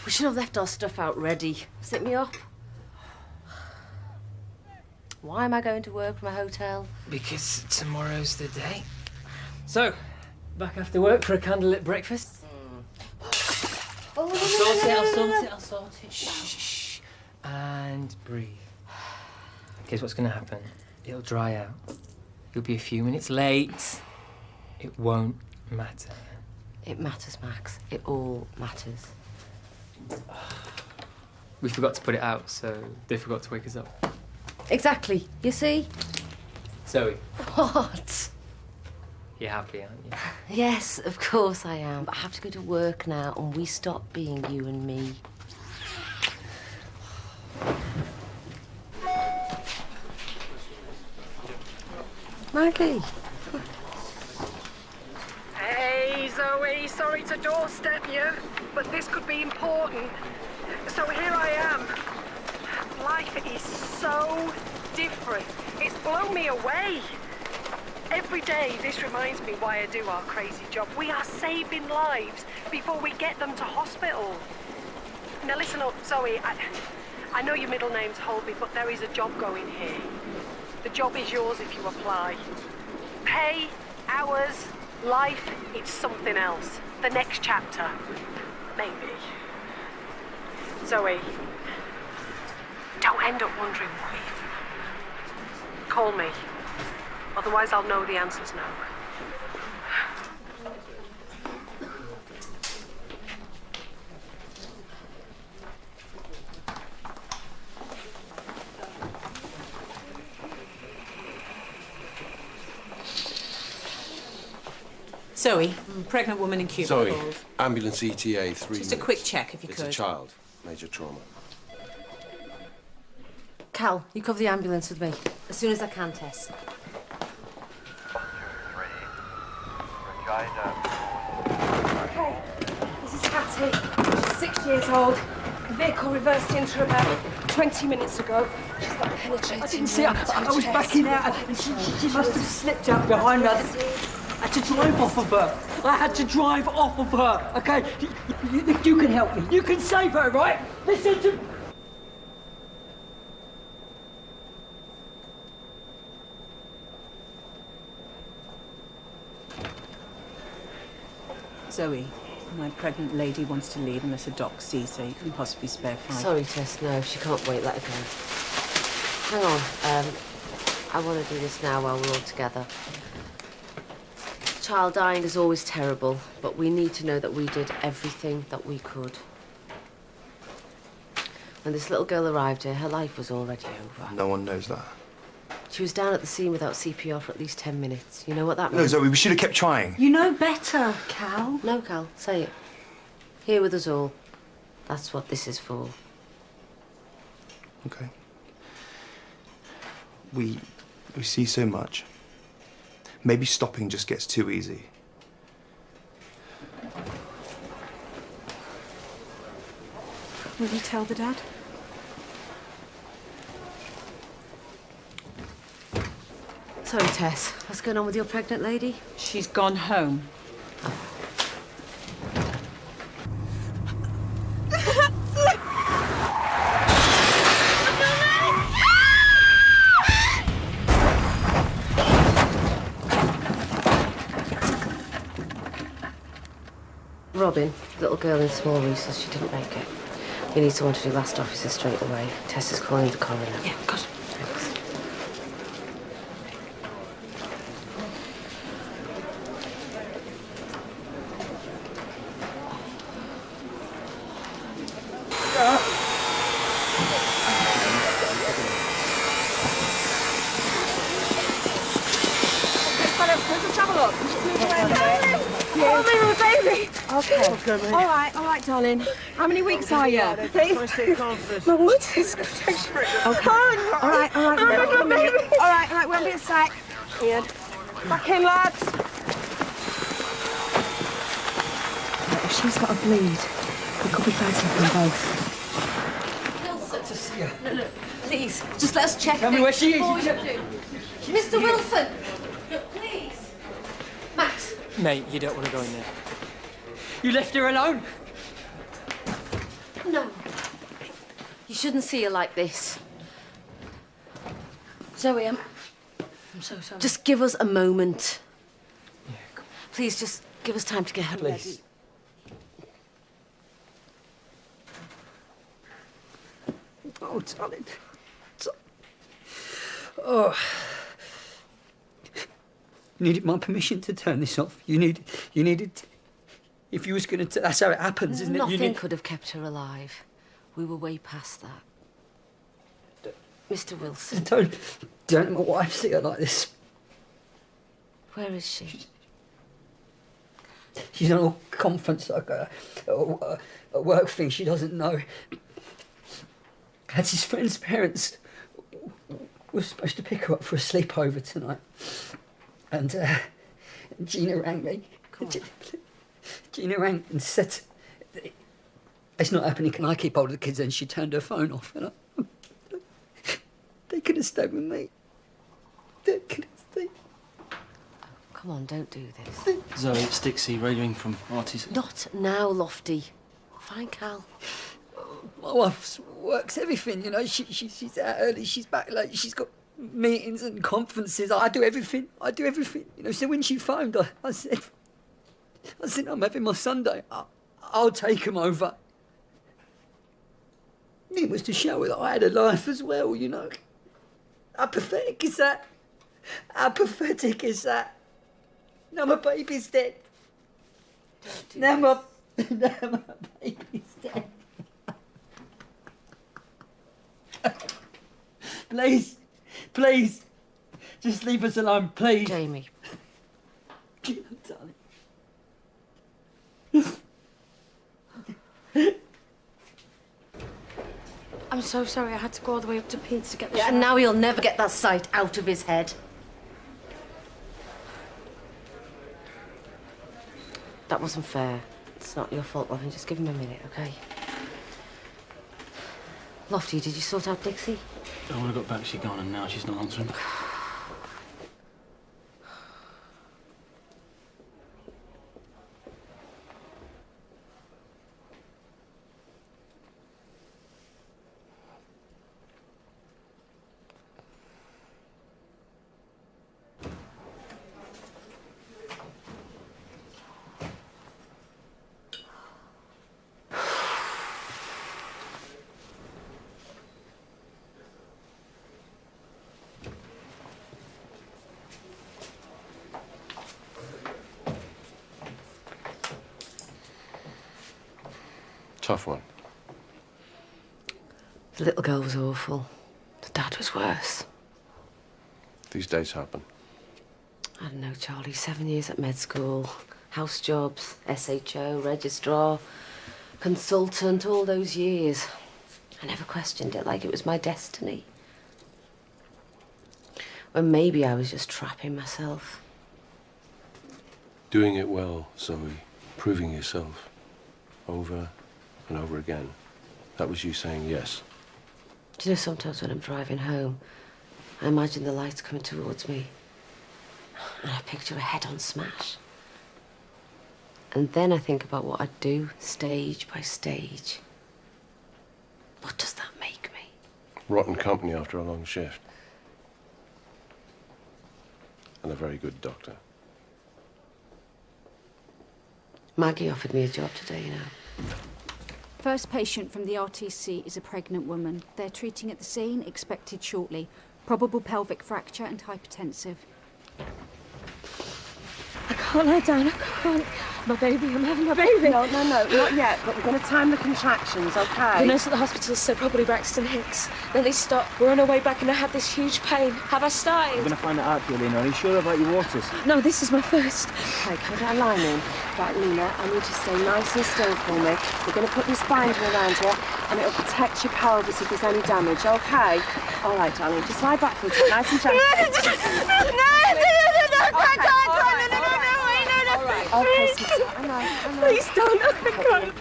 We should have left our stuff out ready. Sit me up. Why am I going to work from a hotel? Because tomorrow's the day. So, back after work for a candlelit breakfast? Oh, I'll sort it. Shh. And breathe. Here's what's going to happen. It'll dry out. You'll be a few minutes late. It won't matter. It matters, Max. It all matters. We forgot to put it out, so they forgot to wake us up. Exactly. You see? Zoe, What? you're happy, aren't you? Yes, of course I am. But I have to go to work now, and we stop being you and me. Maggie. Hey, Zoe, sorry to doorstep you, but this could be important. So here I am. Life is so different. It's blown me away. Every day, this reminds me why I do our crazy job. We are saving lives before we get them to hospital. Now listen up, Zoe, I know your middle name's Holby, but there is a job going here. The job is yours if you apply. Pay, hours, life, it's something else. The next chapter, maybe. Zoe, don't end up wondering what if. Call me. Otherwise I'll know the answer's no. Zoe, pregnant woman in Cuba. Zoe, called. ambulance ETA 3 Just a quick check, if you It's could. a child, major trauma. Cal, you cover the ambulance with me. As soon as I can, Tess. 1, 2, 3. Regina. Okay, this is Hattie. She's 6 years old. The vehicle reversed into her about 20 minutes ago. She's got penetrating. I didn't see her. I was backing out and she must have slipped out behind me. I had to drive off of her. I had to drive off of her. Okay, you can help me. You can save her, right? Listen to... Zoe, my pregnant lady wants to leave unless a doc sees her. You can possibly spare 5. Sorry, Tess. No, she can't wait. Let her go. Hang on. I want to do this now while we're all together. Child dying is always terrible, but we need to know that we did everything that we could. When this little girl arrived here, her life was already over. No one knows that. She was down at the scene without CPR for at least 10 minutes. You know what that No, means? Zoe, we should have kept trying. You know better, Cal. No, Cal, say it. Here with us all. That's what this is for. Okay. We see so much. Maybe stopping just gets too easy. Will you tell the dad? Sorry, Tess. What's going on with your pregnant lady? She's gone home. Robin, little girl in small recess, she didn't make it. We need someone to do last officer straight away. Tess is calling the coroner. Yeah, of course. Thanks. All right, darling. How many weeks are you? Please. My what is protection? Okay. All right. All right, we'll be in sight. Ian. Back in, lads. If she's got a bleed, we could be fighting them both. No, please, just let us check. Tell me where she is. Mr. Wilson! Look, please. Max. Mate, you don't want to go in there. You left her alone? No. You shouldn't see her like this. Zoe, I'm so sorry. Just give us a moment. Yeah, come Please, just give us time to get her on. ready. Please. Oh, darling. Oh. You needed my permission to turn this off. You needed... If you was going to... That's how it happens, isn't it? Nothing could have kept her alive. We were way past that. Mr. Wilson. Don't let my wife see her like this. Where is she? She's on a conference, like a work thing. She doesn't know. That's his friend's parents. We're supposed to pick her up for a sleepover tonight. And Gina rang me. Gina rang and said, it's not happening, can I keep hold of the kids? And she turned her phone off. And they could have stayed with me. They could have stayed. Come on, don't do this. Zoe, it's Dixie, radioing from Artie's. Not now, Lofty. Find Cal. My wife works everything, you know. She's out early, she's back late, she's got meetings and conferences. I do everything, you know. So when she phoned, I said, I'm having my Sunday. I'll take him over. It was to show her that I had a life as well, you know. How pathetic is that? How pathetic is that? Now my baby's dead. Now my baby's dead. Please, just leave us alone, please. Jamie. Darling. I'm so sorry. I had to go all the way up to Pete's to get the Yeah, and now he'll never get that sight out of his head. That wasn't fair. It's not your fault, Robin. Just give him a minute, okay? Lofty, did you sort out Dixie? Oh, when I got back, she'd gone, and now she's not answering. Tough one. The little girl was awful. The dad was worse. These days happen. I don't know, Charlie. 7 years at med school, house jobs, SHO, registrar, consultant, all those years. I never questioned it like it was my destiny. When maybe I was just trapping myself. Doing it well, Zoe. Proving yourself. Over and over again. That was you saying yes. Do you know, sometimes when I'm driving home, I imagine the lights coming towards me. And I picture a head-on smash. And then I think about what I'd do, stage by stage. What does that make me? Rotten company after a long shift. And a very good doctor. Maggie offered me a job today, you know. First patient from the RTC is a pregnant woman. They're treating at the scene, expected shortly. Probable pelvic fracture and hypertensive. I can't lie down. I can't. My baby. I'm having my baby. No, not yet. But we're going to time the contractions, okay? The nurse at the hospital said probably Braxton Hicks. Then they stopped. We're on our way back and I had this huge pain. Have I started? We're going to find that out, Lena. Are you sure about your waters? No, this is my first. Okay, can I get a line in? Right, Lena, I need you to stay nice and still for me. We're going to put this binder around you and it'll protect your pelvis if there's any damage, okay? All right, darling, just lie back for a second, nice and gentle. Okay, sweetheart, I know. Please don't. I can't.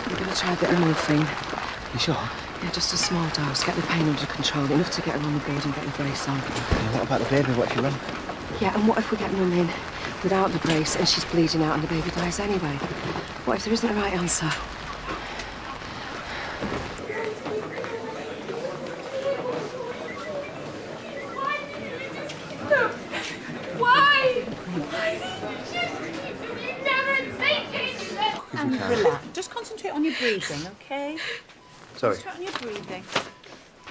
We're going to try a bit of morphine. You sure? Yeah, just a small dose. Get the pain under control. Enough to get her on the board and get the brace on. Yeah, what about the baby? What if you run? Yeah, and what if we get Mum in without the brace and she's bleeding out and the baby dies anyway? What if there isn't a right answer? Why? You never take it! And relax. Just concentrate on your breathing, okay? Sorry. Concentrate on your breathing.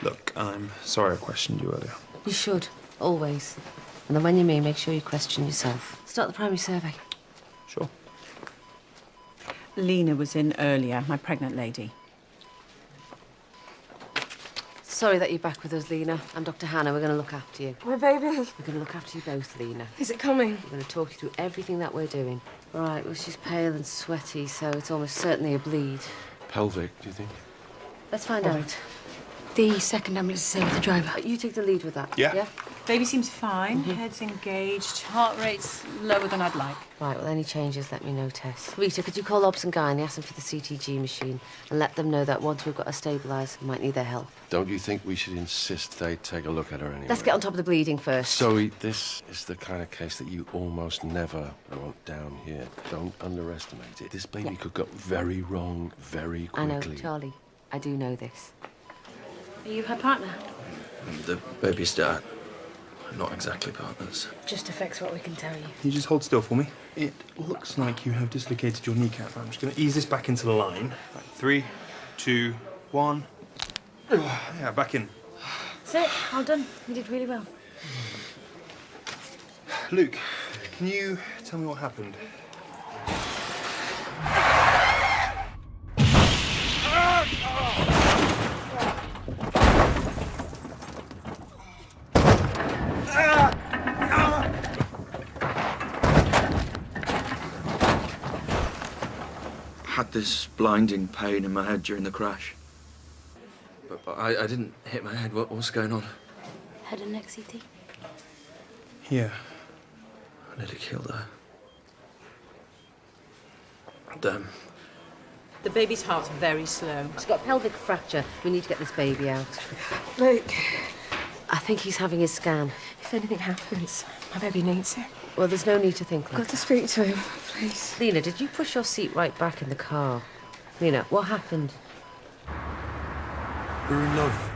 Look, I'm sorry I questioned you earlier. You should, always. And then when you may, make sure you question yourself. Start the primary survey. Sure. Lena was in earlier, my pregnant lady. Sorry that you're back with us, Lena. I'm Dr. Hannah. We're going to look after you. My baby. We're going to look after you both, Lena. Is it coming? We're going to talk you through everything that we're doing. Right, well, she's pale and sweaty, so it's almost certainly a bleed. Pelvic, do you think? Let's find out. The second ambulance is here with the driver. You take the lead with that. Yeah. Baby seems fine. Head's engaged. Heart rate's lower than I'd like. Right, well, any changes, let me know, Tess. Rita, could you call Obs and Guy and ask them for the CTG machine and let them know that once we've got her stabilised, we might need their help. Don't you think we should insist they take a look at her anyway? Let's get on top of the bleeding first. Zoe, this is the kind of case that you almost never want down here. Don't underestimate it. This baby could go very wrong very quickly. I know, Charlie. I do know this. Are you her partner? The baby's dad. Not exactly partners. Just affects what we can tell you. Can you just hold still for me? It looks like you have dislocated your kneecap. I'm just going to ease this back into the line. Right, 3, 2, 1. Yeah, back in. That's it. Well done. You did really well. Luke, can you tell me what happened? Had this blinding pain in my head during the crash. But I didn't hit my head. What's going on? Head and neck CT. Yeah. I nearly killed her. Damn. The baby's heart's very slow. She's got a pelvic fracture. We need to get this baby out. Luke. I think he's having his scan. If anything happens, my baby needs it. Well, there's no need to think I've that. got to speak to him, please. Lena, did you push your seat right back in the car? Lena, what happened? We were in love.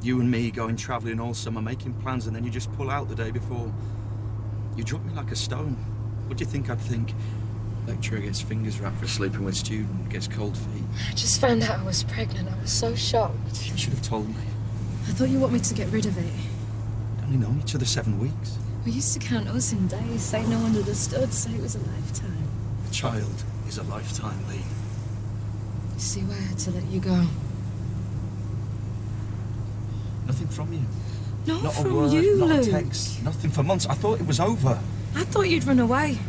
You and me going travelling all summer, making plans, and then you just pull out the day before. You dropped me like a stone. What do you think I'd think? Lecturer gets fingers wrapped for sleeping with student, gets cold feet. I just found out I was pregnant. I was so shocked. You should have told me. I thought you want me to get rid of it. We'd only known each other 7 weeks. We used to count us in days, say no one understood, say it was a lifetime. A child is a lifetime, Lee. You see why I had to let you go? Nothing from you. Not Not a from word, you, not Luke. a text. Nothing for months. I thought it was over. I thought you'd run away.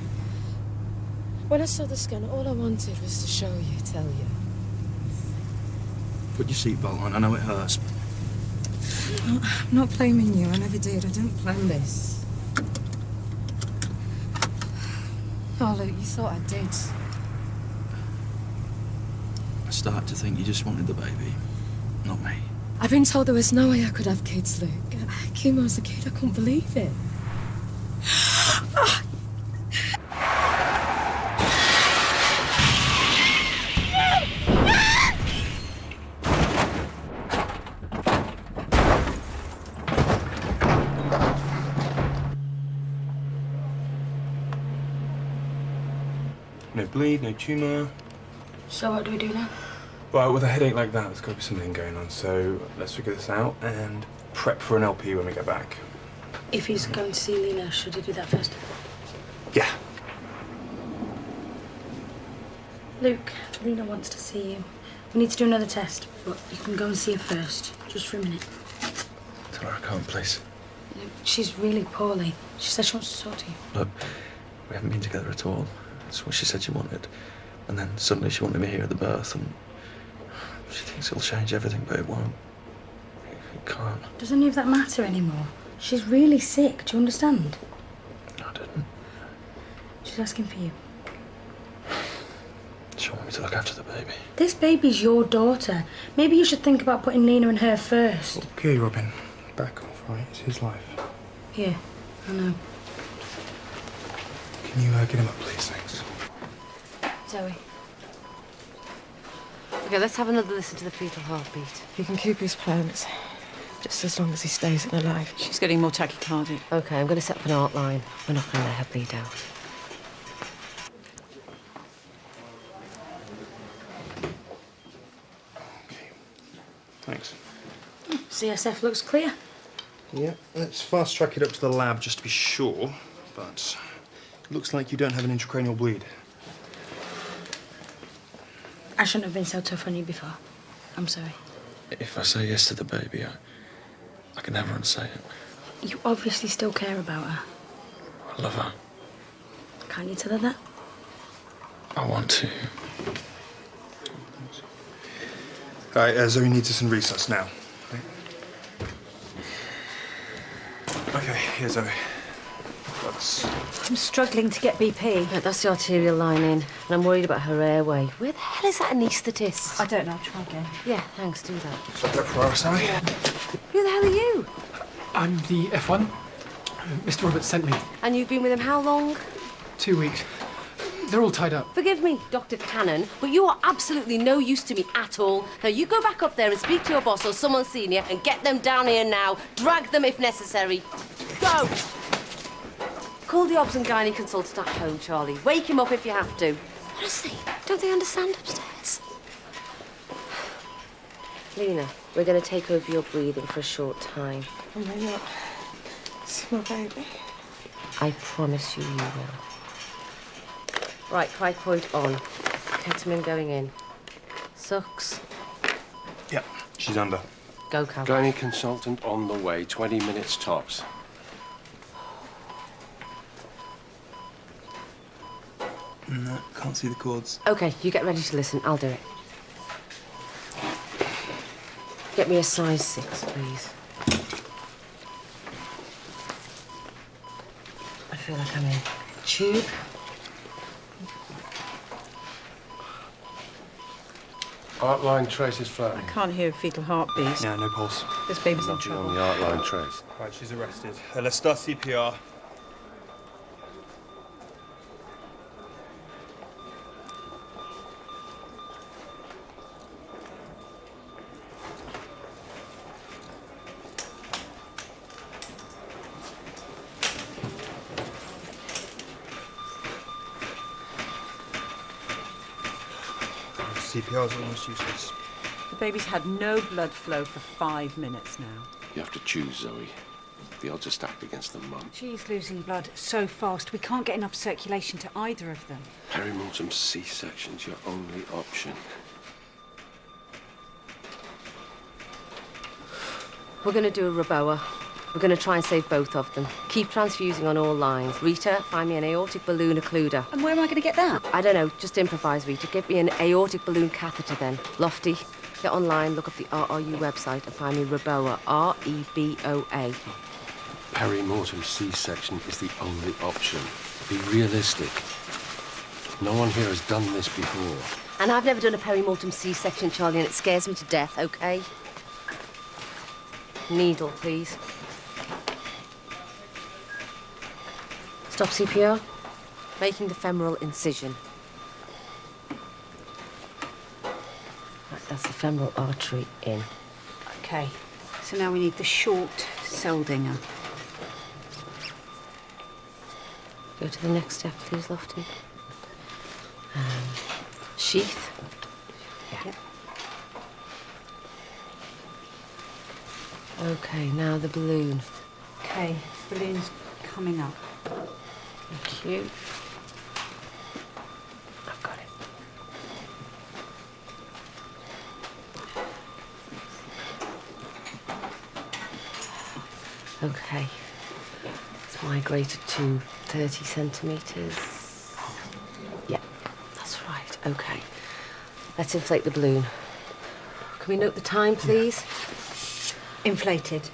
When I saw the scan, all I wanted was to show you, tell you. Put your seatbelt on. I know it hurts, but I'm not blaming you. I never did. I didn't plan this. Oh, Luke, you thought I did. I start to think you just wanted the baby, not me. I've been told there was no way I could have kids, Luke. I came as a kid. I couldn't believe it. No bleed, no tumour. So what do we do now? Well, with a headache like that, there's got to be something going on. So let's figure this out and prep for an LP when we get back. If he's going to see Lena, should he do that first? Yeah. Luke, Lena wants to see you. We need to do another test, but you can go and see her first, just for a minute. Tell her I can't, please. Luke, she's really poorly. She said she wants to talk to you. Look, we haven't been together at all. That's what she said she wanted. And then suddenly she wanted me here at the birth, and she thinks it'll change everything, but it won't. It can't. Does any of that matter anymore? She's really sick, do you understand? I didn't. She's asking for you. She wanted me to look after the baby. This baby's your daughter. Maybe you should think about putting Lena and her first. Okay, Robin. Back off, right? It's his life. Yeah, I know. Can you get him up, please? Thanks. Zoe, Okay, let's have another listen to the fetal heartbeat. He can keep his plans, just as long as he stays alive. She's getting more tachycardic. Okay, I'm going to set up an art line. We're not going to let her bleed out. Thanks. CSF looks clear. Yeah, let's fast track it up to the lab just to be sure, but it looks like you don't have an intracranial bleed. I shouldn't have been so tough on you before. I'm sorry. If I say yes to the baby, I can never unsay it. You obviously still care about her. I love her. Can't you tell her that? I want to. All right, Zoe needs us in recess now. Okay, here, Zoe. I'm struggling to get BP. Right, that's the arterial lining, and I'm worried about her airway. Where the hell is that anaesthetist? I don't know. I'll try again. Yeah, thanks, do that. Shut up for us, Zoe. Who the hell are you? I'm the F1. Mr. Roberts sent me. And you've been with him how long? 2 weeks. They're all tied up. Forgive me, Dr. Cannon, but you are absolutely no use to me at all. Now, you go back up there and speak to your boss or someone senior and get them down here now. Drag them if necessary. Go! Call the obs and gynae consultant at home, Charlie. Wake him up if you have to. Honestly, don't they understand upstairs? Lena, we're going to take over your breathing for a short time. Am I not? See my baby? I promise you, you will. Right, 5 point on. Ketamine going in. Sucks. Yep, she's under. Go, Cal. Gynae consultant on the way, 20 minutes tops. No, can't see the cords. Okay, you get ready to listen. I'll do it. Get me a size 6, please. I feel like I'm in tube. Art line trace is flat. I can't hear a fetal heartbeat. No, no pulse. This baby's in Nothing on trouble. the art line trace. Right, she's arrested. Let's start CPR. CPR is almost useless. The baby's had no blood flow for 5 minutes now. You have to choose, Zoe. The odds are stacked against the mum. She's losing blood so fast. We can't get enough circulation to either of them. Perimortem C-section's your only option. We're going to do a Reboa. We're going to try and save both of them. Keep transfusing on all lines. Rita, find me an aortic balloon occluder. And where am I going to get that? I don't know. Just improvise, Rita. Give me an aortic balloon catheter then. Lofty. Get online, look up the RRU website and find me Reboa. R-E-B-O-A. Perimortem C-section is the only option. Be realistic. No one here has done this before. And I've never done a perimortem C-section, Charlie, and it scares me to death, okay? Needle, please. Stop CPR. Making the femoral incision. Right, that's the femoral artery in. Okay, so now we need the short cell dinger. Go to the next step, please, Lofty. Sheath. Yeah. Yep. Okay, now the balloon. Okay, balloon's coming up. Thank you. I've got it. Okay. It's migrated to 30 centimetres. Yeah, that's right. Okay. Let's inflate the balloon. Can we note the time, please? Inflated.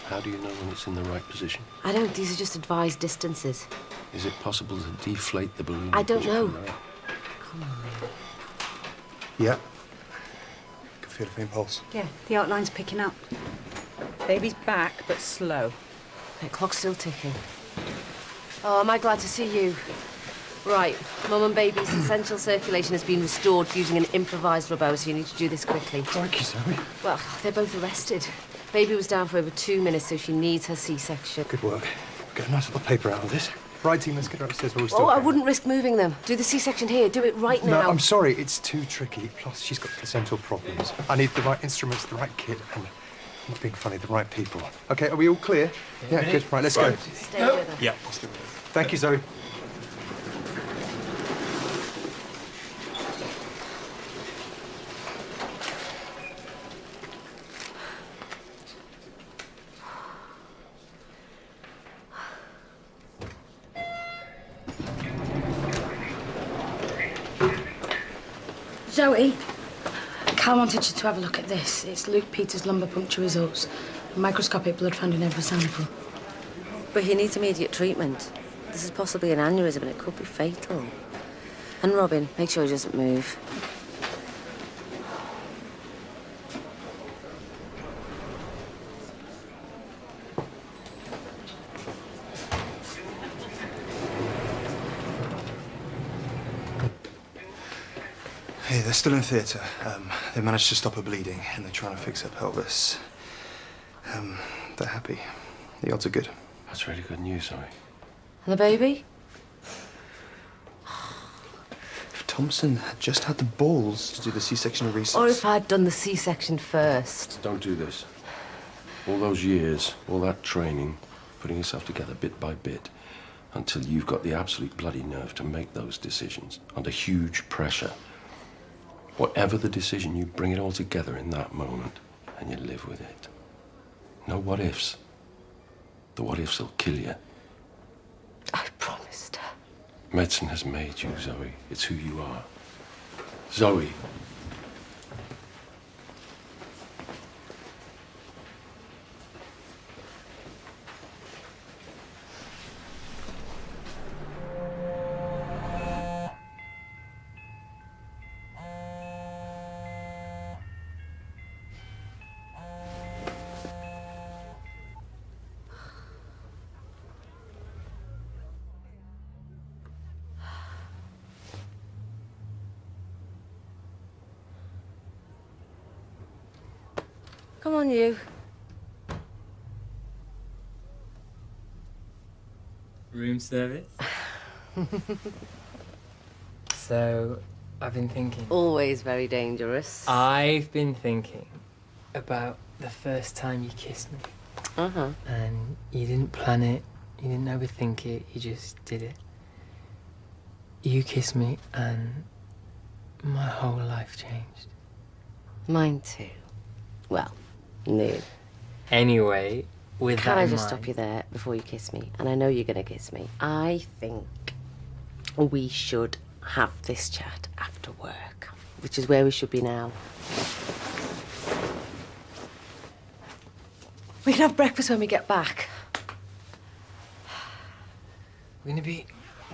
How do you know when it's in the right position? I don't. These are just advised distances. Is it possible to deflate the balloon? I don't know. Come on, man. Yeah. Can feel a faint pulse. Yeah, the outline's picking up. Baby's back, but slow. The clock's still ticking. Oh, am I glad to see you? Right, Mum and Baby's essential circulation has been restored using an improvised robot, so you need to do this quickly. Thank you, Zoe. Well, they're both arrested. Baby was down for over 2 minutes, so she needs her C-section. Good work. Get a nice little paper out of this. Right, team, let's get her upstairs while we still Oh, I can. wouldn't risk moving them. Do the C-section here. Do it right now. No, I'm sorry. It's too tricky. Plus, she's got placental problems. I need the right instruments, the right kit, and, not being funny, the right people. OK, are we all clear? Yeah, good. Right, let's go. Stay with her. Yeah. Thank you, Zoe. Zoe, Cal wanted you to have a look at this. It's Luke Peters' lumbar puncture results. Microscopic blood found in every sample. But he needs immediate treatment. This is possibly an aneurysm and it could be fatal. And Robin, make sure he doesn't move. Hey, they're still in theatre. They managed to stop her bleeding, and they're trying to fix her pelvis. They're happy. The odds are good. That's really good news, Zoe. And the baby? If Thompson had just had the balls to do the C-section research... Or if I'd done the C-section first. Don't do this. All those years, all that training, putting yourself together bit by bit, until you've got the absolute bloody nerve to make those decisions under huge pressure. Whatever the decision, you bring it all together in that moment, and you live with it. No what-ifs. The what-ifs will kill you. I promised her. Medicine has made you, Zoe. It's who you are. Zoe. Come on, you. Room service? So, I've been thinking. Always very dangerous. I've been thinking about the first time you kissed me. Uh-huh. And you didn't plan it, you didn't overthink it, you just did it. You kissed me and my whole life changed. Mine too. Well, no. Anyway, with Can that I in just mind, stop you there before you kiss me? And I know you're going to kiss me. I think we should have this chat after work, which is where we should be now. We can have breakfast when we get back. We're gonna be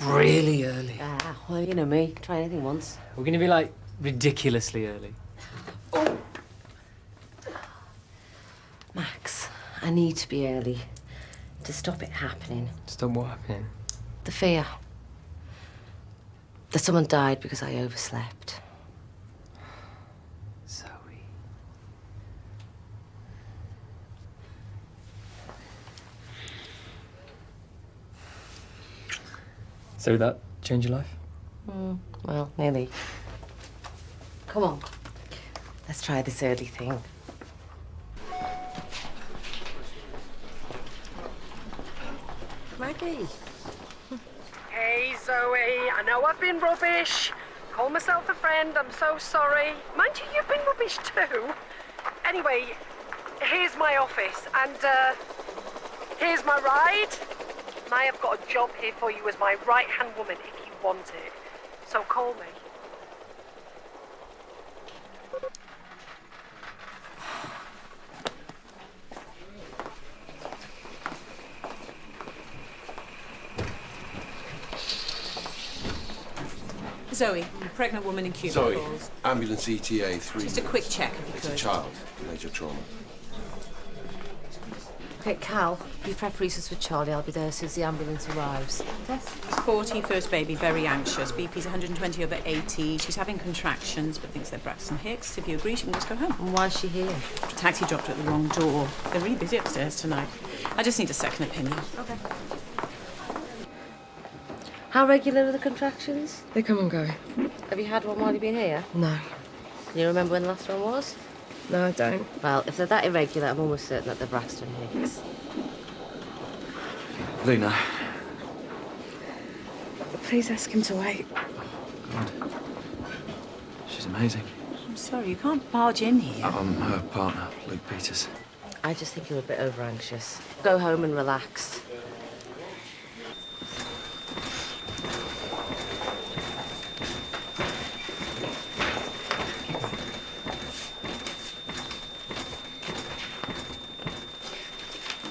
really early. Ah, well, you know me. Try anything once. We're gonna be like ridiculously early. Max, I need to be early to stop it happening. Stop what happening? The fear that someone died because I overslept. Zoe. So would that change your life? Well, nearly. Come on. Let's try this early thing. Maggie. Hey, Zoe, I know I've been rubbish. Call myself a friend, I'm so sorry. Mind you, you've been rubbish too. Anyway, here's my office, and here's my ride. And I have got a job here for you as my right-hand woman if you want it. So call me. Zoe, pregnant woman in Zoe, cubicles. ambulance ETA 3 Just a quick check, if you It's could. a child, major trauma. Okay, Cal, you prep Reese's with Charlie. I'll be there as soon as the ambulance arrives. Tess? 40, first baby, very anxious. BP's 120/80. She's having contractions, but thinks they're Braxton Hicks. If you agree, she can just go home. And why's she here? Taxi dropped her at the wrong door. They're really busy upstairs tonight. I just need a second opinion. Okay. How regular are the contractions? They come and go. Have you had one while you've been here? No. Can you remember when the last one was? No, I don't. Well, if they're that irregular, I'm almost certain that they're Braxton Hicks. Lena. Please ask him to wait. God. She's amazing. I'm sorry, you can't barge in here. I'm her partner, Luke Peters. I just think you're a bit over-anxious. Go home and relax.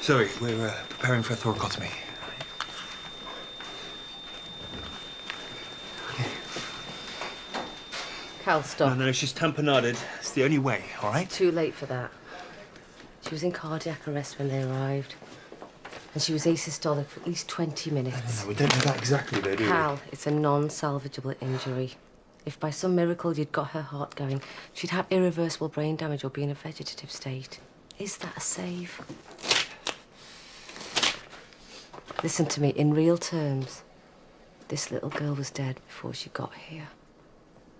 Zoe, we're preparing for a thoracotomy. Cal, stop. No, she's tamponaded. It's the only way, all right? Too late for that. She was in cardiac arrest when they arrived. And she was asystolic for at least 20 minutes. No, we don't know that exactly, though, do we? Cal, it's a non-salvageable injury. If by some miracle you'd got her heart going, she'd have irreversible brain damage or be in a vegetative state. Is that a save? Listen to me, in real terms, this little girl was dead before she got here.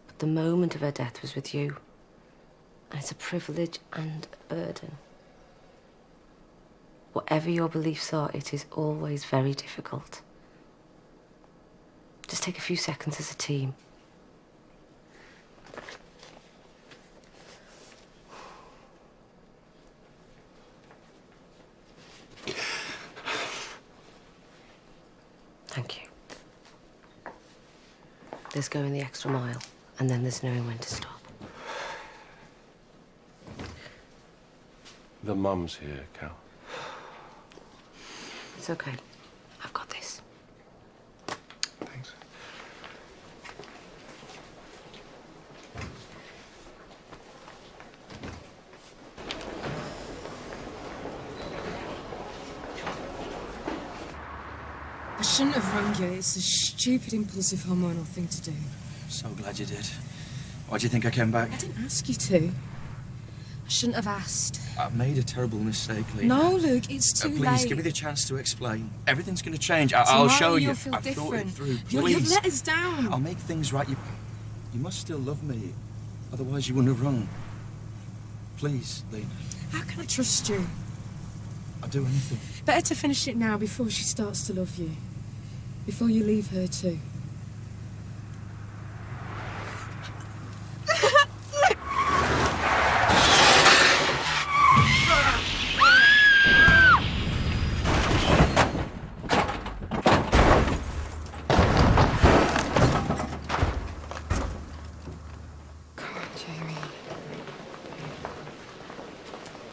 But the moment of her death was with you. And it's a privilege and a burden. Whatever your beliefs are, it is always very difficult. Just take a few seconds as a team. Thank you. There's going the extra mile, and then there's knowing when to stop. The mum's here, Cal. It's okay. I've got this. Thanks. I shouldn't have rung you. It's a stupid, impulsive, hormonal thing to do. So glad you did. Why do you think I came back? I didn't ask you to. I shouldn't have asked. I've made a terrible mistake, Lena. No, Luke, it's too Please, late. give me the chance to explain. Everything's going to change. I'll show you. You'll feel I've thought it different. through. You've Please. let us down. I'll make things right. You must still love me. Otherwise, you wouldn't have rung. Please, Lena. How can I trust you? I'll do anything. Better to finish it now before she starts to love you. Before you leave her too.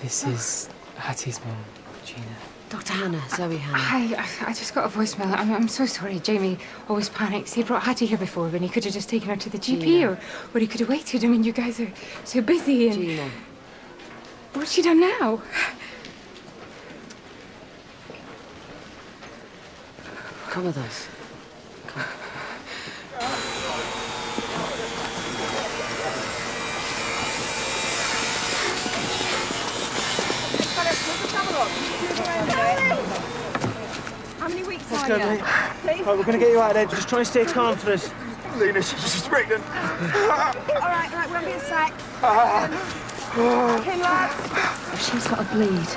This is Hattie's mum, Gina. Dr. Hannah, Zoe Hannah. Hi, I just got a voicemail. I'm so sorry. Jamie always panics. He brought Hattie here before, but he could have just taken her to the GP, Gina. or he could have waited. I mean, you guys are so busy. And Gina. what's she done now? Come with us. Come. How many weeks Let's are go, you? mate. Right, we're going to get you out of there. Just try and stay calm for us. Lena, she's pregnant. All right, we'll be a sec. Okay, lads. If she's got a bleed,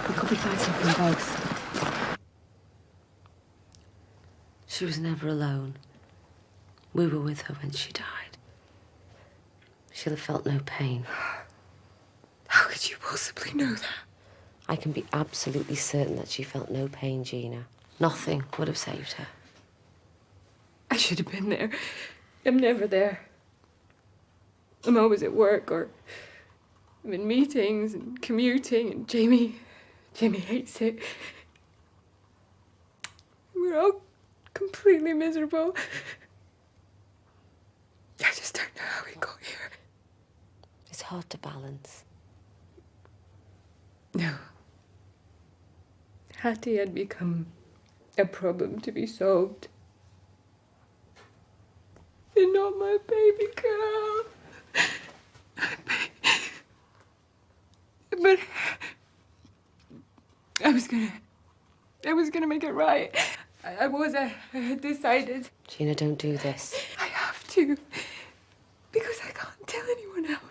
we could be fighting from both. She was never alone. We were with her when she died. She'll have felt no pain. How could you possibly know that? I can be absolutely certain that she felt no pain, Gina. Nothing would have saved her. I should have been there. I'm never there. I'm always at work, or I'm in meetings and commuting, and Jamie hates it. We're all completely miserable. I just don't know how we got here. It's hard to balance. No. Hattie had become a problem to be solved. And not my baby girl. But I was gonna make it right. I had decided. Gina, don't do this. I have to. Because I can't tell anyone else.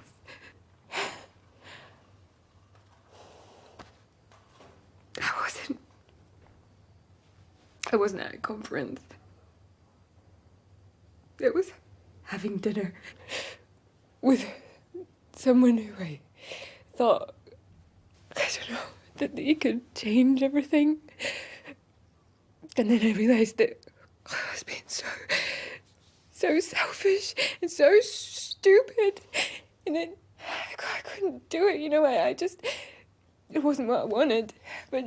I wasn't at a conference. It was having dinner with someone who I thought, I don't know, that he could change everything. And then I realised that I was being so selfish and so stupid. And then I couldn't do it, you know, it wasn't what I wanted. But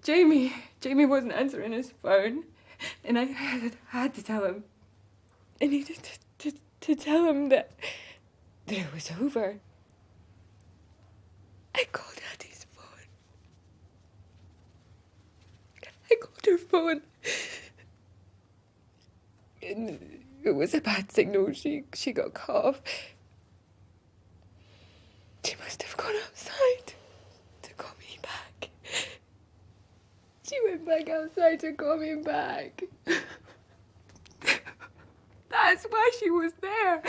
Jamie wasn't answering his phone. And I had to tell him. I needed to tell him that it was over. I called Hattie's phone. I called her phone. And it was a bad signal. She got cut off. She must have gone outside to call me back. She went back outside to call me back. That's why she was there.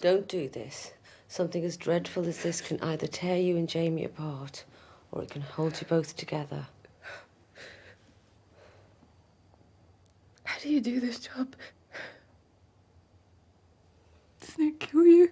Don't do this. Something as dreadful as this can either tear you and Jamie apart, or it can hold you both together. How do you do this job? Doesn't it kill you?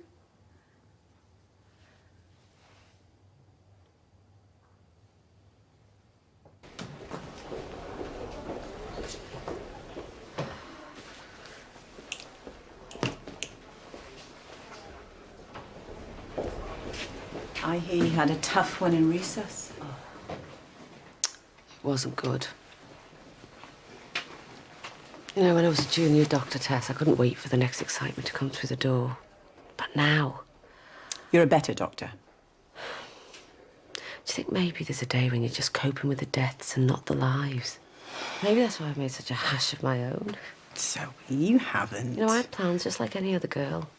I hear you had a tough one in recess. It wasn't good. You know, when I was a junior doctor, Tess, I couldn't wait for the next excitement to come through the door. But now... You're a better doctor. Do you think maybe there's a day when you're just coping with the deaths and not the lives? Maybe that's why I've made such a hash of my own. So, you haven't. You know, I had plans just like any other girl.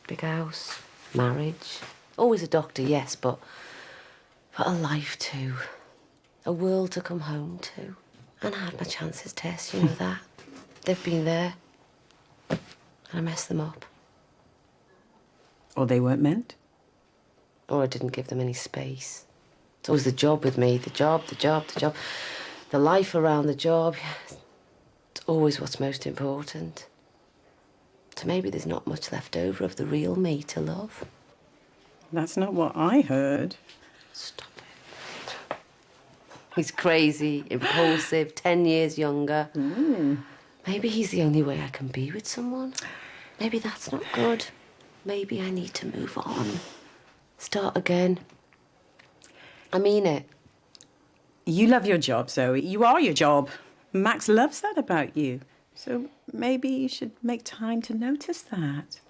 Big house, marriage. Always a doctor, yes, but a life too. A world to come home to. And I had my chances, Tess, you know that. They've been there. And I messed them up. Or they weren't meant? Or I didn't give them any space. It's always the job with me. The job. The life around the job. It's always what's most important. So maybe there's not much left over of the real me to love. That's not what I heard. Stop it. He's crazy, impulsive, 10 years younger. Maybe he's the only way I can be with someone. Maybe that's not good. Maybe I need to move on. Start again. I mean it. You love your job, Zoe. You are your job. Max loves that about you. So maybe you should make time to notice that.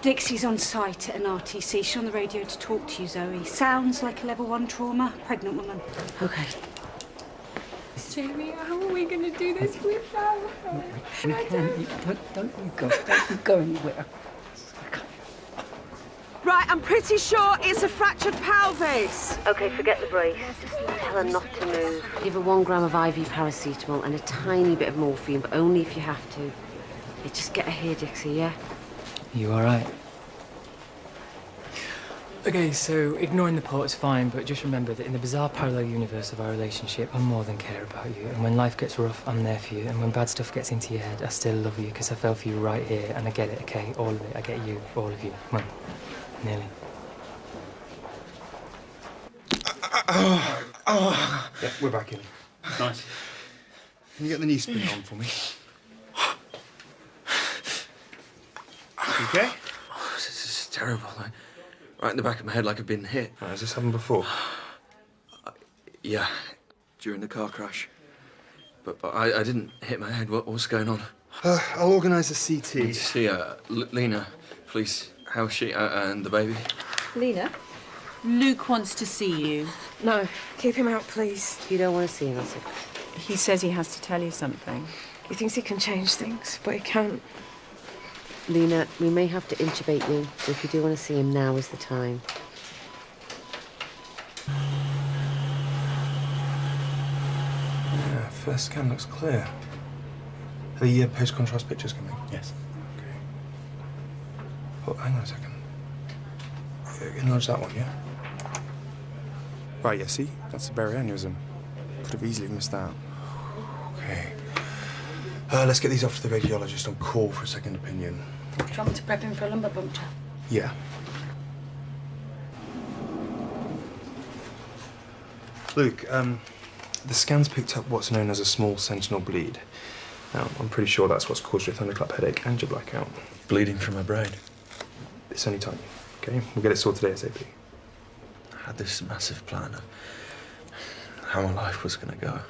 Dixie's on site at an RTC. She's on the radio to talk to you, Zoe. Sounds like a level 1 trauma. Pregnant woman. Okay. Jamie, how are we going to do this without her? We can. Don't you go. Don't you go anywhere. Right, I'm pretty sure it's a fractured pelvis. Okay, forget the brace. Just tell her not to move. Give her 1 gram of IV paracetamol and a tiny bit of morphine, but only if you have to. Yeah, just get her here, Dixie, yeah? You all right? Okay, so ignoring the part is fine, but just remember that in the bizarre parallel universe of our relationship, I more than care about you. And when life gets rough, I'm there for you. And when bad stuff gets into your head, I still love you because I fell for you right here. And I get it, okay? All of it. I get you, all of you. Come on. Nearly. Yeah, we're back in. Nice. Can you get the knee spin on for me? You okay? This is terrible. Right in the back of my head, like I've been hit. Has this happened before? Yeah, during the car crash. But I didn't hit my head. What's going on? I'll organise a CT. Need to see Lena, please. How's she and the baby? Lena? Luke wants to see you. No, keep him out, please. You don't want to see him, is it? He says he has to tell you something. He thinks he can change things, but he can't. Lena, we may have to intubate you, but if you do want to see him, now is the time. Yeah, first scan looks clear. Are the post-contrast pictures coming? Yes. Okay. Oh, hang on a second. Enlarge that one, yeah? Right, yeah, see? That's a berry aneurysm. Could have easily missed that. Okay. Let's get these off to the radiologist on call for a second opinion. Do you want me to prep him for a lumbar puncture? Yeah. Luke, the scans picked up what's known as a small sentinel bleed. Now, I'm pretty sure that's what's caused your thunderclap headache and your blackout. Bleeding from my brain. It's only tiny, okay? We'll get it sorted ASAP. I had this massive plan of how my life was going to go.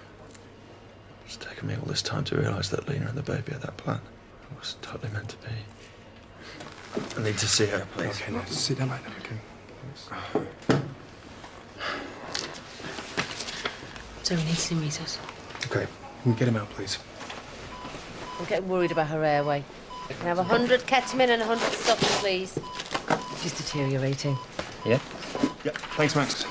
It's taken me all this time to realise that Lena and the baby had that plan. It was totally meant to be. I need to see her, please. Okay, now sit down right now, okay? So he needs to meet us. Okay, can you get him out, please? I'm getting worried about her airway. Can I have 100 ketamine and 100 suction, please? She's deteriorating. Yeah? Yeah, thanks, Max.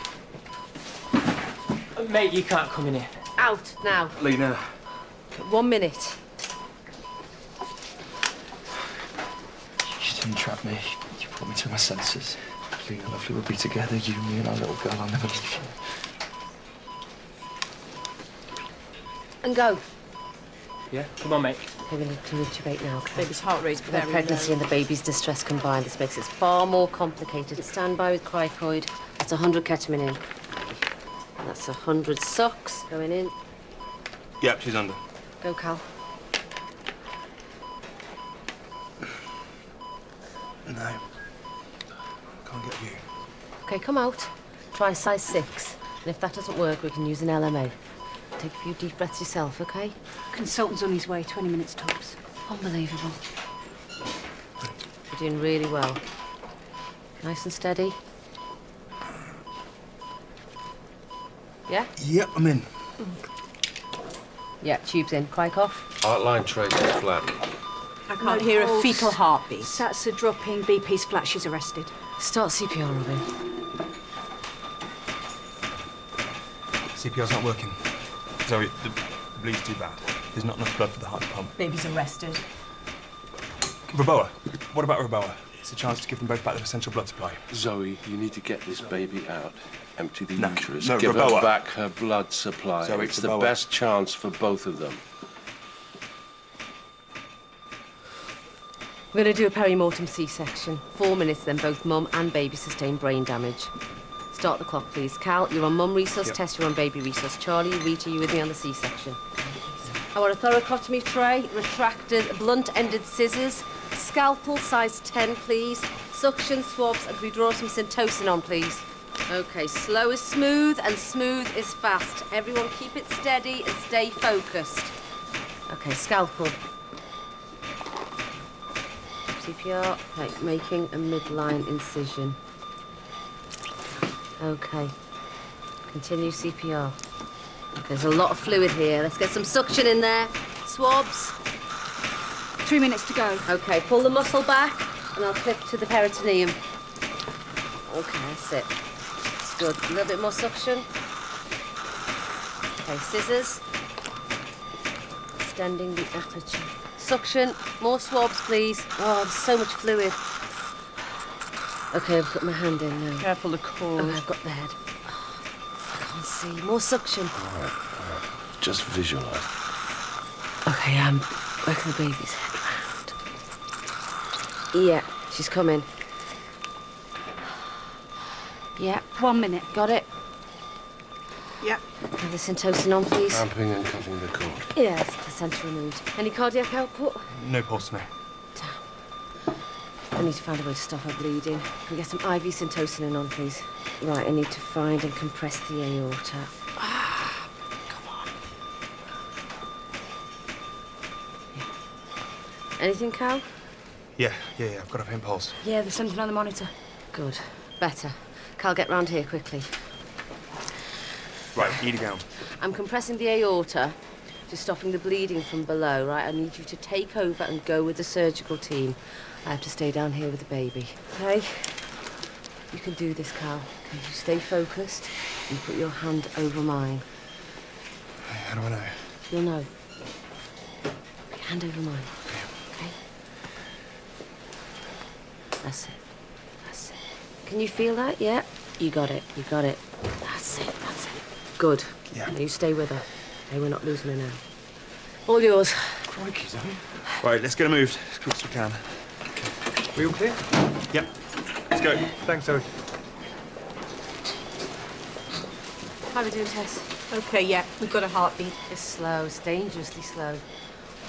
Mate, you can't come in here. Out, now. Lena. 1 minute. You didn't trap me. You brought me to my senses. Lena, lovely, we'll be together, you, me, and our little girl. I'll never leave you. And go. Yeah? Come on, mate. Okay, we need to intubate now. Okay? Baby's heart rate's The very pregnancy low. and the baby's distress combined. This makes it far more complicated. Stand by with cricoid. That's 100 ketamine in. And that's 100 sucks going in. Yep, she's under. Go, Cal. No. Can't get you. Okay, come out. Try size 6. And if that doesn't work, we can use an LMA. Take a few deep breaths yourself, okay? Consultant's on his way, 20 minutes tops. Unbelievable. You're doing really well. Nice and steady. Yeah? Yep, I'm in. Yeah, tubes in. Quite off. Outline trace is flat. I can't hear a fetal heartbeat. Sats are dropping, BP's flat, she's arrested. Start CPR, Robin. CPR's not working. Zoe, the bleed's too bad. There's not enough blood for the heart to pump. Baby's arrested. Raboa. What about Raboa? It's a chance to give them both back their essential blood supply. Zoe, you need to get this baby out. Empty the No, uterus. no, Give Raboa. her back her blood supply. Zoe, it's the Raboa. best chance for both of them. We're going to do a perimortem C-section. 4 minutes, then both mum and baby sustain brain damage. Start the clock, please. Cal, you're on mum resus, Yep. Tess, you're on baby resus. Charlie, Rita, you with me on the C-section. I want a thoracotomy tray, retracted, blunt-ended scissors, scalpel size 10, please. Suction swabs, and can we draw some Syntocin on, please? Okay, slow is smooth and smooth is fast. Everyone keep it steady and stay focused. Okay, scalpel. CPR, okay, making a midline incision. Okay, continue CPR. Okay, there's a lot of fluid here. Let's get some suction in there. Swabs. 3 minutes to go. Okay, pull the muscle back and I'll clip to the peritoneum. Okay, that's it. That's good. A little bit more suction. Okay, scissors. Extending the aperture. Suction. More swabs, please. Oh, there's so much fluid. Okay, I've put my hand in now. Careful the cord. Okay, I've got the head. I can't see. More suction. Just visualise. Okay, working the baby's head round. Yeah, she's coming. Yeah. 1 minute. Got it? Yep. Have the Syntocin on, please. Clamping and cutting the cord. Yes, placenta removed. Any cardiac output? No pulse, no. I need to find a way to stop her bleeding. Can we get some IV Syntocin on, please? Right, I need to find and compress the aorta. Come on. Yeah. Anything, Cal? Yeah, I've got a faint pulse. Yeah, there's something on the monitor. Good. Better. Carl, get round here quickly. Right, need a gown. I'm compressing the aorta, just stopping the bleeding from below, right? I need you to take over and go with the surgical team. I have to stay down here with the baby, okay? You can do this, Carl. Okay, you stay focused and put your hand over mine. How do I know? You'll know. Put your hand over mine. Okay? That's it. That's it. Can you feel that? Yeah? You got it. You got it. That's it. That's it. Good. Yeah. Now you stay with her. Okay, we're not losing her now. All yours. Crikey, Zoe. Right, let's get her moved as quick as we can. We all clear? Yep. Let's go. Thanks, Zoe. How are we doing, Tess? Okay, yeah, we've got a heartbeat. It's slow. It's dangerously slow.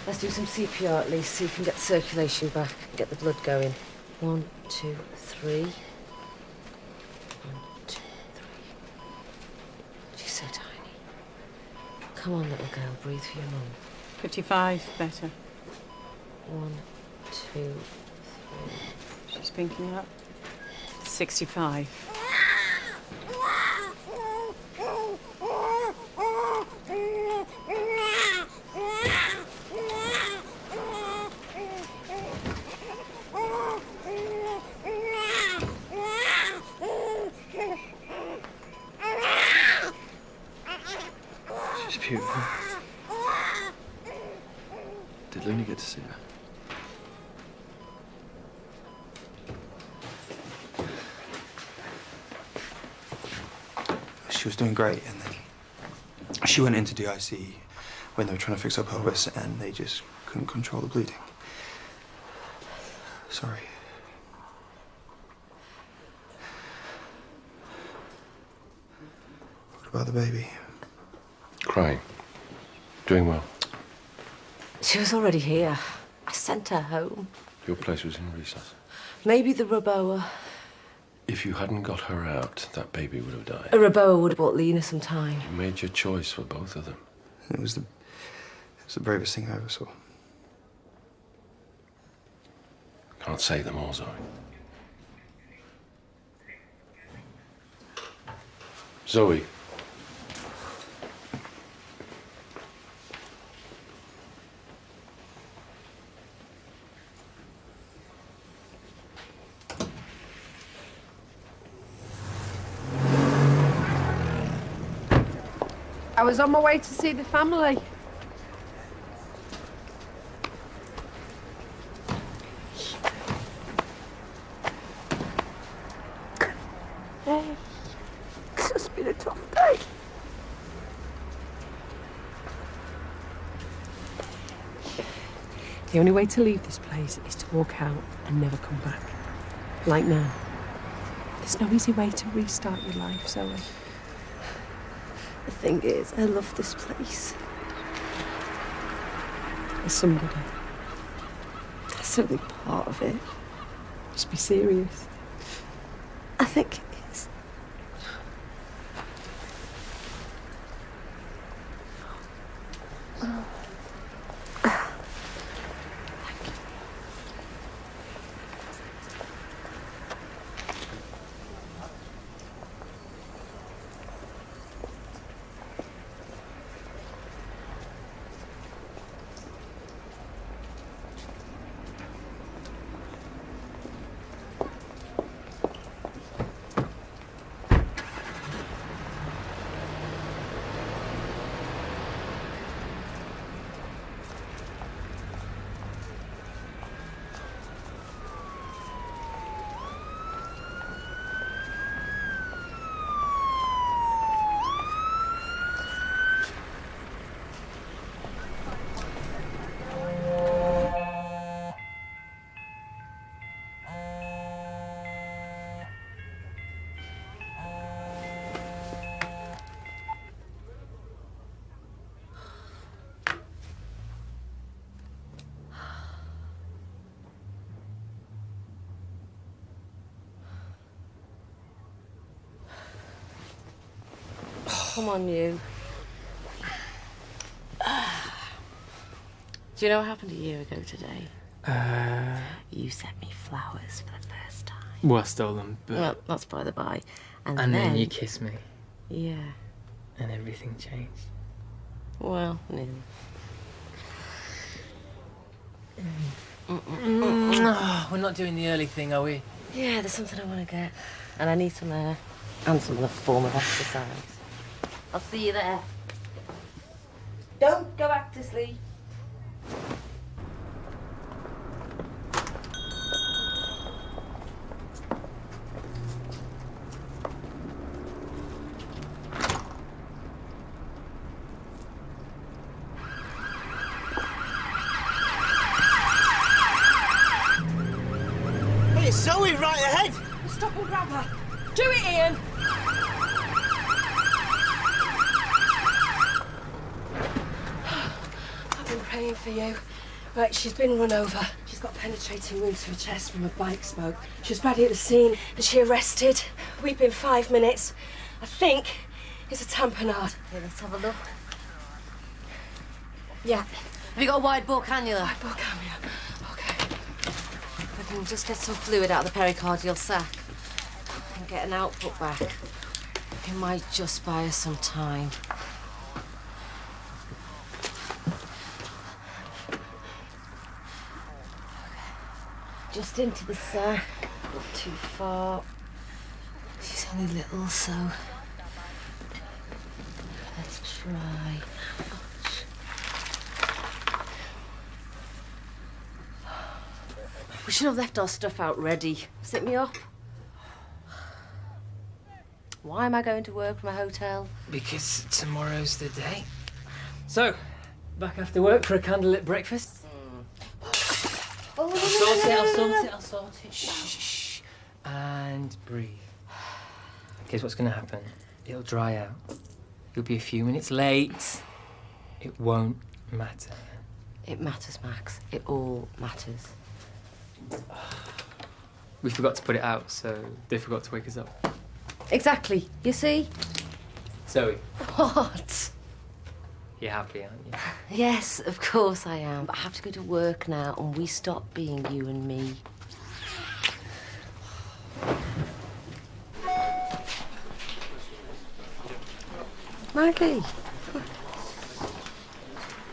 Let's do some CPR at least, see if we can get the circulation back and get the blood going. 1, 2, 3. 1, 2, 3. She's so tiny. Come on, little girl. Breathe for your mum. 55, better. 1, 2, 3. She's pinking up. 65. She's beautiful. Did Luna get to see her? She was doing great, and then she went into DIC when they were trying to fix her pelvis, and they just couldn't control the bleeding. Sorry. What about the baby? Crying. Doing well. She was already here. I sent her home. Your place was in recess. Maybe the Roboa. If you hadn't got her out, that baby would have died. A Roboa would have bought Lena some time. You made your choice for both of them. It was the bravest thing I ever saw. Can't say them all, Zoe. Zoe. I was on my way to see the family. It's just been a tough day. The only way to leave this place is to walk out and never come back. Like now. There's no easy way to restart your life, Zoe. The thing is, I love this place. There's somebody. That's certainly part of it. Just be serious. I think it is. Come on, you. Do you know what happened a year ago today? You sent me flowers for the first time. Well, I stole them, but... Well, that's by the by. And then you kissed me. Yeah. And everything changed. Well, nearly. We're not doing the early thing, are we? Yeah, there's something I want to get. And I need some air. And some other form of exercise. I'll see you there. Don't go back to sleep. Hey, it's Zoe right ahead! Stop and grab her. Do it, Ian. I've been praying for you. Right, she's been run over. She's got penetrating wounds to her chest from a bike smoke. She was ready at the scene and she arrested. We've been 5 minutes. I think it's a tamponade. Okay, let's have a look. Yeah. Have you got a wide bore cannula? Wide bore cannula. Okay. I can just get some fluid out of the pericardial sac and get an output back. It might just buy us some time. Just into the sac, not too far. She's only little, so let's try. We should have left our stuff out ready. Sit me up. Why am I going to work from a hotel? Because tomorrow's the day. So, back after work for a candlelit breakfast? Oh, I'll sort it. Shh. And breathe. Here's what's going to happen. It'll dry out. You'll be a few minutes late. It won't matter. It matters, Max. It all matters. We forgot to put it out, so they forgot to wake us up. Exactly. You see? Zoe, What? you're happy, aren't you? Yes, of course I am. But I have to go to work now, and we stop being you and me. Maggie.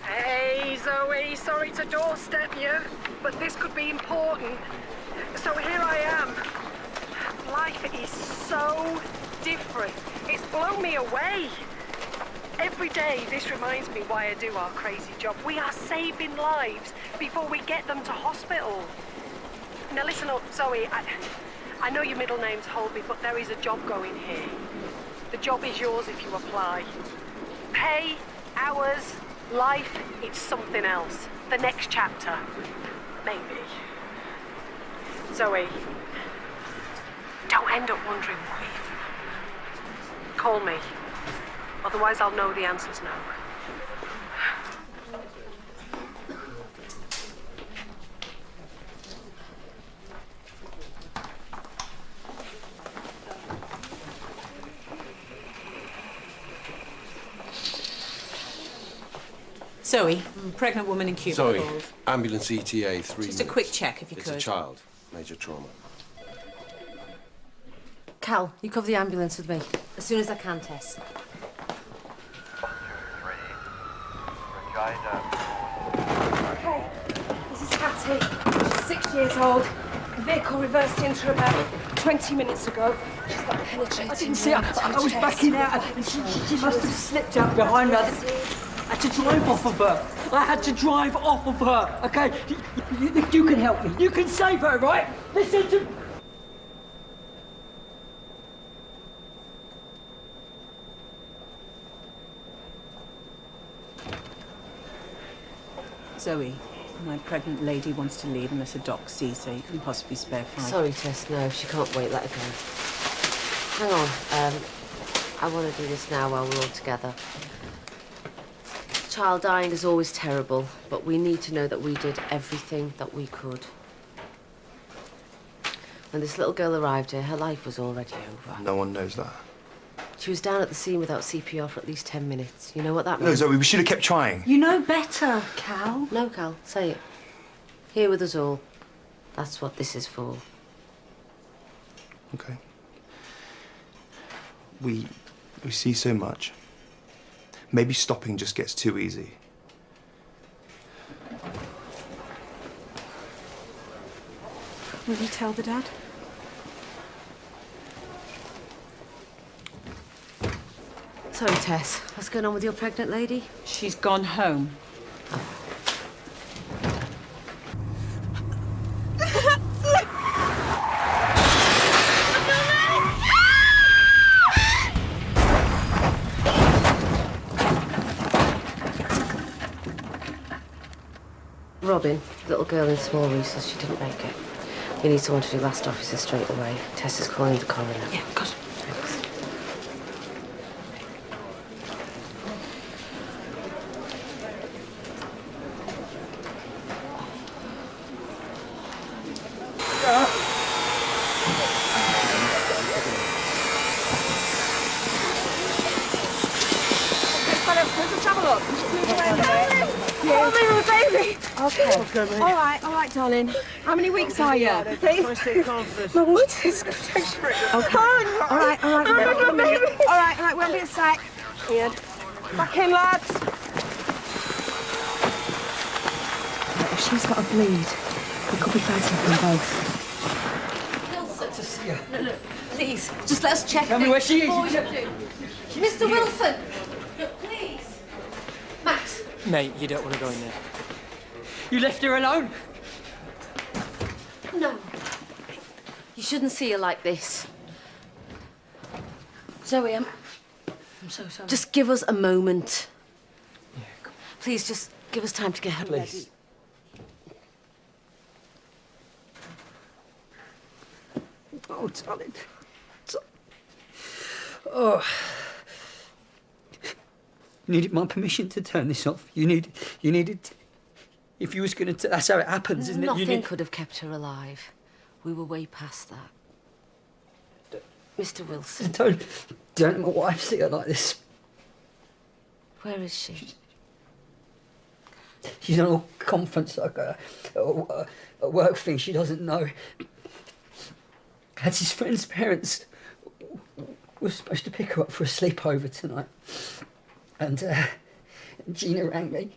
Hey, Zoe, sorry to doorstep you, but this could be important. So here I am. Life is so different. It's blown me away. Every day, this reminds me why I do our crazy job. We are saving lives before we get them to hospital. Now listen up, Zoe, I know your middle name's Holby, but there is a job going here. The job is yours if you apply. Pay, hours, life, it's something else. The next chapter. Maybe. Zoe, don't end up wondering what if. Call me. Otherwise I'll know the answer's no. Zoe, pregnant woman in Cuba. Zoe, called. ambulance ETA 3 Just a quick check, if you It's could. a child. Major trauma. Cal, you cover the ambulance with me. As soon as I can, Tess. 1, 2, 3. Regina. Okay, this is Hattie. She's 6 years old. The vehicle reversed into her about 20 minutes ago. She's got penetrating. I didn't see her. I was backing out and she must have slipped out behind me. I had to drive off of her. I had to drive off of her, okay? You can help me. You can save her, right? Listen to... Zoe, my pregnant lady wants to leave unless a doc sees, so you can possibly spare 5. Sorry, Tess, no, she can't wait, let her go. Hang on, I want to do this now while we're all together. Child dying is always terrible, but we need to know that we did everything that we could. When this little girl arrived here, her life was already over. No one knows that. She was down at the scene without CPR for at least 10 minutes. You know what that No, means? Zoe, we should have kept trying. You know better, Cal. No, Cal, say it. Here with us all. That's what this is for. okay? We see so much. Maybe stopping just gets too easy. Will you tell the dad? Sorry, Tess. What's going on with your pregnant lady? She's gone home. Robin, little girl in small recess, she didn't make it. We need someone to do last officer straight away. Tess is calling the coroner. Yeah, of course. Thanks. Let's have a look. Oh, my baby. Okay. All right, darling. How many weeks are you? Please. My what's his protection? Okay. All right. Oh, my baby. All right. Won't be a sec. Ian. Back in, lads. If she's got a bleed, we could be fighting from both. No, please, just let us check. Tell me where she is. before you do. Mr. Wilson! No, please. Max. Mate, you don't want to go in there. You left her alone? No. You shouldn't see her like this. Zoe, I'm so sorry. Just give us a moment. Yeah, come on. Please, just give us time to get her ready. Oh, darling. Oh. You needed my permission to turn this off. You needed... If you was going to... That's how it happens, isn't it? Nothing could have kept her alive. We were way past that. Mr. Wilson. Don't let my wife see her like this. Where is she? She's on a conference, like a work thing. She doesn't know. That's his friend's parents. We're supposed to pick her up for a sleepover tonight. And Gina rang me.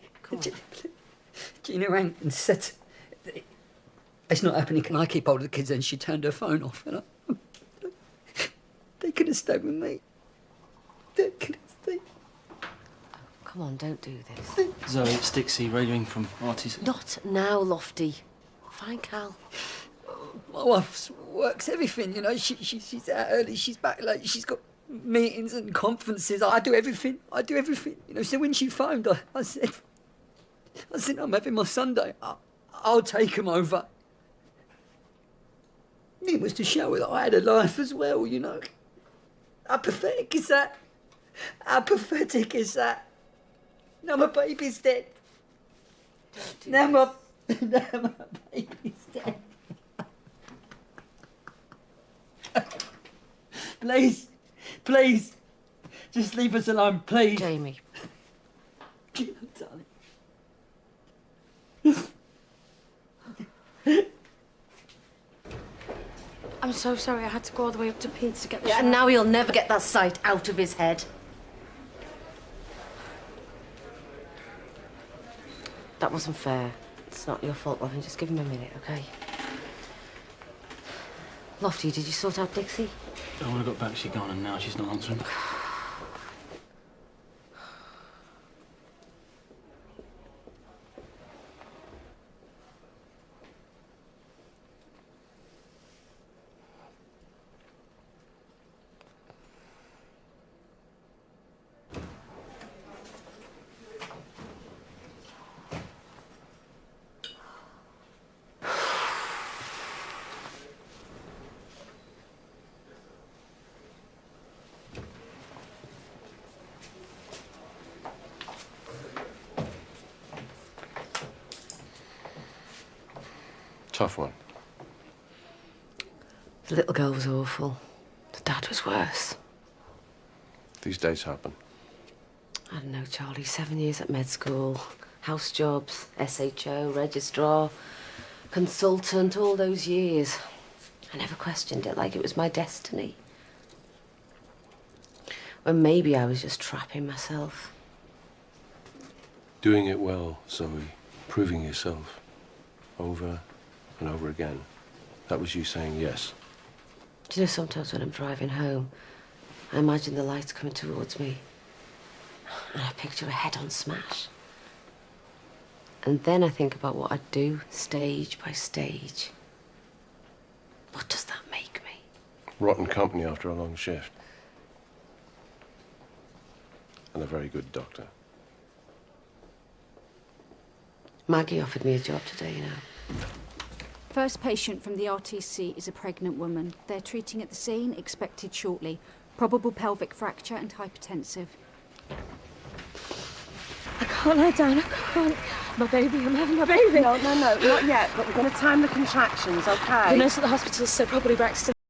Gina rang and said, it's not happening, can I keep hold of the kids? And she turned her phone off. And they could have stayed with me. They could have stayed. Come on, don't do this. Zoe, it's Dixie, radioing from Artie's. Not now, Lofty. Find Cal. My wife works everything, you know. She's out early, she's back late, she's got meetings and conferences. I do everything, you know. So when she phoned, I said, I'm having my Sunday. I'll take him over. It was to show her that I had a life as well, you know. How pathetic is that? How pathetic is that? Now my baby's dead. Now my baby's dead. Please, just leave us alone, please. Jamie. Darling. I'm so sorry. I had to go all the way up to Pete's to get the Yeah, and now he'll never get that sight out of his head. That wasn't fair. It's not your fault, Robin. Just give him a minute, okay? Lofty, did you sort out Dixie? Oh, when I got back, she'd gone, and now she's not answering. Tough one. The little girl was awful. The dad was worse. These days happen. I don't know, Charlie. 7 years at med school, house jobs, SHO, registrar, consultant, all those years. I never questioned it like it was my destiny. Or maybe I was just trapping myself. Doing it well, Zoe. Proving yourself. Over and over again. That was you saying yes. Do you know, sometimes when I'm driving home, I imagine the lights coming towards me. And I picture a head-on smash. And then I think about what I'd do, stage by stage. What does that make me? Rotten company after a long shift. And a very good doctor. Maggie offered me a job today, you know. First patient from the RTC is a pregnant woman. They're treating at the scene, expected shortly. Probable pelvic fracture and hypertensive. I can't lie down, I can't. My baby, I'm having my baby. No, not yet, but we're going to time the contractions, okay? The nurse at the hospital said probably Braxton.